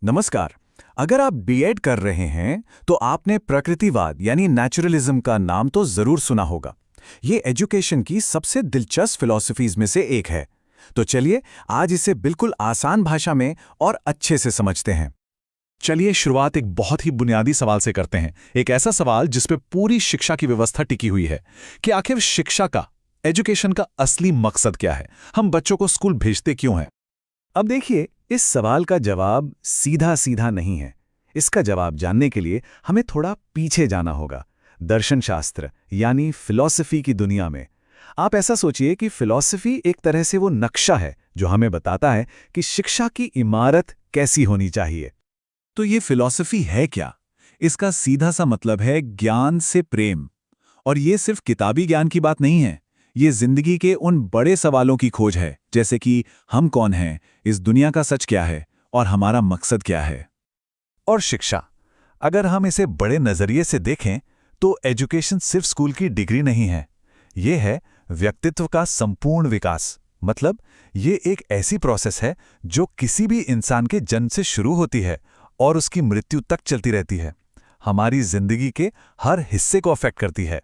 नमस्कार। अगर आप बीएड कर रहे हैं तो आपने प्रकृतिवाद यानी नेचुरलिज्म का नाम तो जरूर सुना होगा। ये एजुकेशन की सबसे दिलचस्प फिलॉसफीज में से एक है। तो चलिए आज इसे बिल्कुल आसान भाषा में और अच्छे से समझते हैं। चलिए शुरुआत एक बहुत ही बुनियादी सवाल से करते हैं। एक ऐसा सवाल जिस पे पूरी शिक्षा की व्यवस्था टिकी हुई है कि आखिर शिक्षा का, एजुकेशन का असली मकसद क्या है। हम बच्चों को स्कूल भेजते क्यों हैं? अब देखिए, इस सवाल का जवाब सीधा सीधा नहीं है। इसका जवाब जानने के लिए हमें थोड़ा पीछे जाना होगा, दर्शन शास्त्र यानी फिलॉसफी की दुनिया में। आप ऐसा सोचिए कि फिलॉसफी एक तरह से वो नक्शा है जो हमें बताता है कि शिक्षा की इमारत कैसी होनी चाहिए। तो ये फिलॉसफी है क्या? इसका सीधा सा मतलब है ज्ञान से प्रेम। और ये सिर्फ किताबी ज्ञान की बात नहीं है। ये जिंदगी के उन बड़े सवालों की खोज है, जैसे कि हम कौन हैं, इस दुनिया का सच क्या है और हमारा मकसद क्या है। और शिक्षा, अगर हम इसे बड़े नजरिए से देखें तो एजुकेशन सिर्फ स्कूल की डिग्री नहीं है। ये है व्यक्तित्व का संपूर्ण विकास। मतलब ये एक ऐसी प्रोसेस है जो किसी भी इंसान के जन्म से शुरू होती है और उसकी मृत्यु तक चलती रहती है। हमारी जिंदगी के हर हिस्से को अफेक्ट करती है।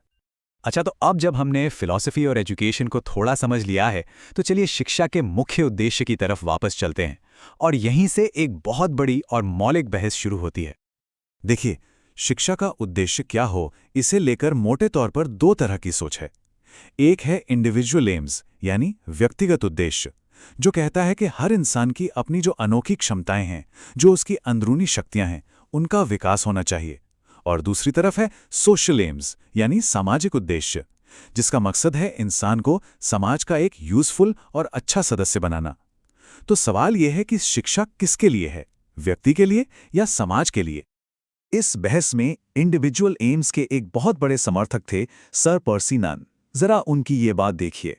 अच्छा, तो अब जब हमने फिलॉसफी और एजुकेशन को थोड़ा समझ लिया है तो चलिए शिक्षा के मुख्य उद्देश्य की तरफ वापस चलते हैं। और यहीं से एक बहुत बड़ी और मौलिक बहस शुरू होती है। देखिए, शिक्षा का उद्देश्य क्या हो, इसे लेकर मोटे तौर पर दो तरह की सोच है। एक है इंडिविजुअल एम्स यानी व्यक्तिगत उद्देश्य, जो कहता है कि हर इंसान की अपनी जो अनोखी क्षमताएं हैं, जो उसकी अंदरूनी शक्तियां हैं, उनका विकास होना चाहिए। और दूसरी तरफ है सोशल एम्स यानी सामाजिक उद्देश्य, जिसका मकसद है इंसान को समाज का एक यूजफुल और अच्छा सदस्य बनाना। तो सवाल यह है कि शिक्षा किसके लिए है, व्यक्ति के लिए या समाज के लिए? इस बहस में इंडिविजुअल एम्स के एक बहुत बड़े समर्थक थे सर पर्सी नन। जरा उनकी ये बात देखिए।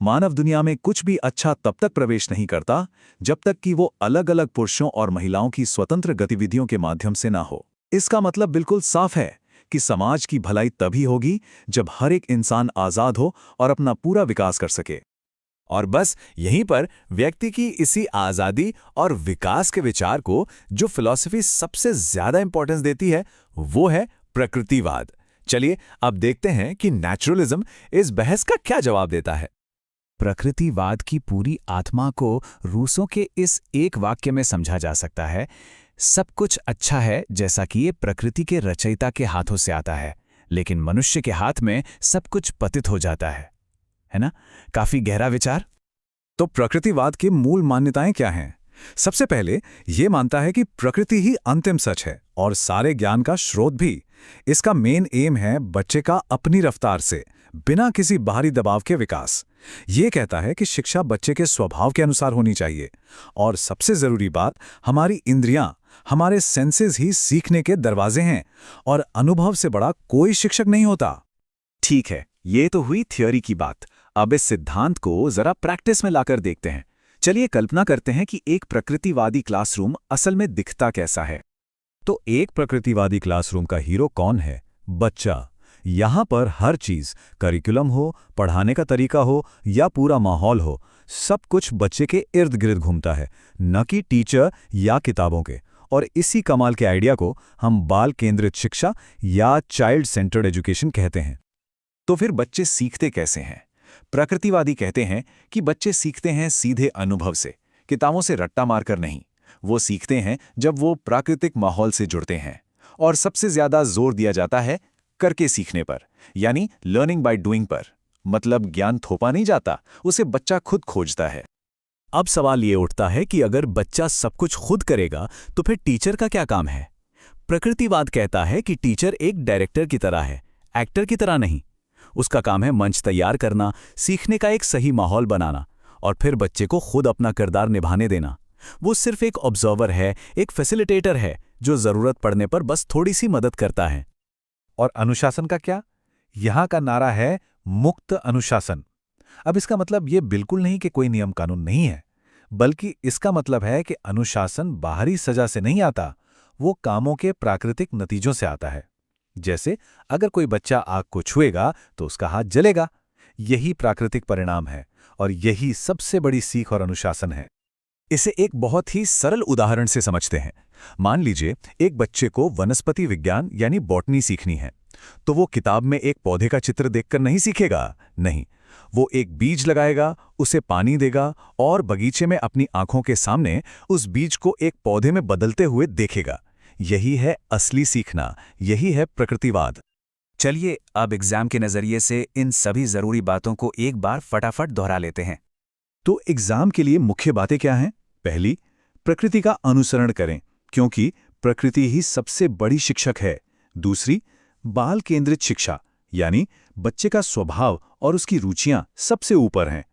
मानव दुनिया में कुछ भी अच्छा तब तक प्रवेश नहीं करता जब तक कि वो अलग अलग पुरुषों और महिलाओं की स्वतंत्र गतिविधियों के माध्यम से ना हो। इसका मतलब बिल्कुल साफ है कि समाज की भलाई तभी होगी जब हर एक इंसान आजाद हो और अपना पूरा विकास कर सके। और बस यहीं पर व्यक्ति की इसी आज़ादी और विकास के विचार को जो फिलॉसफी सबसे ज्यादा इंपॉर्टेंस देती है वो है प्रकृतिवाद। चलिए अब देखते हैं कि नेचुरलिज्म इस बहस का क्या जवाब देता है। प्रकृतिवाद की पूरी आत्मा को रूसों के इस एक वाक्य में समझा जा सकता है। सब कुछ अच्छा है जैसा कि ये प्रकृति के रचयिता के हाथों से आता है, लेकिन मनुष्य के हाथ में सब कुछ पतित हो जाता है ना? काफी गहरा विचार। तो प्रकृतिवाद की मूल मान्यताएं क्या हैं? सबसे पहले ये मानता है कि प्रकृति ही अंतिम सच है और सारे ज्ञान का स्रोत भी। इसका मेन एम है बच्चे का अपनी रफ्तार से, बिना किसी बाहरी दबाव के विकास। ये कहता है कि शिक्षा बच्चे के स्वभाव के अनुसार होनी चाहिए। और सबसे जरूरी बात, हमारी इंद्रियां, हमारे सेंसेस ही सीखने के दरवाजे हैं और अनुभव से बड़ा कोई शिक्षक नहीं होता। ठीक है, ये तो हुई थ्योरी की बात। अब इस सिद्धांत को जरा प्रैक्टिस में लाकर देखते हैं। चलिए कल्पना करते हैं कि एक प्रकृतिवादी क्लासरूम असल में दिखता कैसा है। तो एक प्रकृतिवादी क्लासरूम का हीरो कौन है? बच्चा। यहाँ पर हर चीज, करिकुलम हो, पढ़ाने का तरीका हो या पूरा माहौल हो, सब कुछ बच्चे के इर्द गिर्द घूमता है, न कि टीचर या किताबों के। और इसी कमाल के आइडिया को हम बाल केंद्रित शिक्षा या चाइल्ड सेंटर्ड एजुकेशन कहते हैं। तो फिर बच्चे सीखते कैसे हैं? प्रकृतिवादी कहते हैं कि बच्चे सीखते हैं सीधे अनुभव से, किताबों से रट्टा मारकर नहीं। वो सीखते हैं जब वो प्राकृतिक माहौल से जुड़ते हैं। और सबसे ज्यादा जोर दिया जाता है करके सीखने पर, यानी लर्निंग बाय डूइंग पर। मतलब ज्ञान थोपा नहीं जाता, उसे बच्चा खुद खोजता है। अब सवाल ये उठता है कि अगर बच्चा सब कुछ खुद करेगा तो फिर टीचर का क्या काम है? प्रकृतिवाद कहता है कि टीचर एक डायरेक्टर की तरह है, एक्टर की तरह नहीं। उसका काम है मंच तैयार करना, सीखने का एक सही माहौल बनाना और फिर बच्चे को खुद अपना किरदार निभाने देना। वो सिर्फ एक ऑब्जर्वर है, एक फैसिलिटेटर है जो जरूरत पड़ने पर बस थोड़ी सी मदद करता है। और अनुशासन का क्या? यहां का नारा है मुक्त अनुशासन। अब इसका मतलब ये बिल्कुल नहीं कि कोई नियम कानून नहीं है, बल्कि इसका मतलब है कि अनुशासन बाहरी सजा से नहीं आता, वो कामों के प्राकृतिक नतीजों से आता है। जैसे अगर कोई बच्चा आग को छुएगा तो उसका हाथ जलेगा। यही प्राकृतिक परिणाम है और यही सबसे बड़ी सीख और अनुशासन है। इसे एक बहुत ही सरल उदाहरण से समझते हैं। मान लीजिए एक बच्चे को वनस्पति विज्ञान यानी बॉटनी सीखनी है, तो वो किताब में एक पौधे का चित्र देखकर नहीं सीखेगा। नहीं, वो एक बीज लगाएगा, उसे पानी देगा और बगीचे में अपनी आंखों के सामने उस बीज को एक पौधे में बदलते हुए देखेगा। यही है असली सीखना, यही है प्रकृतिवाद। चलिए अब एग्जाम के नजरिए से इन सभी जरूरी बातों को एक बार फटाफट दोहरा लेते हैं। तो एग्जाम के लिए मुख्य बातें क्या हैं? पहली, प्रकृति का अनुसरण करें, क्योंकि प्रकृति ही सबसे बड़ी शिक्षक है। दूसरी, बाल केंद्रित शिक्षा, यानी बच्चे का स्वभाव और उसकी रुचियां सबसे ऊपर हैं।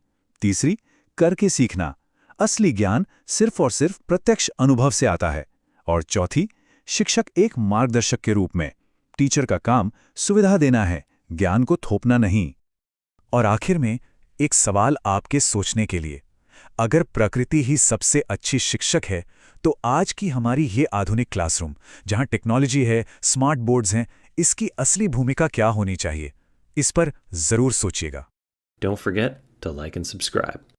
तीसरी, करके सीखना, असली ज्ञान सिर्फ और सिर्फ प्रत्यक्ष अनुभव से आता है। और चौथी, शिक्षक एक मार्गदर्शक के रूप में। टीचर का काम सुविधा देना है, ज्ञान को थोपना नहीं। और आखिर में एक सवाल आपके सोचने के लिए, अगर प्रकृति ही सबसे अच्छी शिक्षक है, तो आज की हमारी ये आधुनिक क्लासरूम, जहां टेक्नोलॉजी है, स्मार्ट बोर्ड्स हैं, इसकी असली भूमिका क्या होनी चाहिए? इस पर जरूर सोचिएगा। Don't forget to like and subscribe.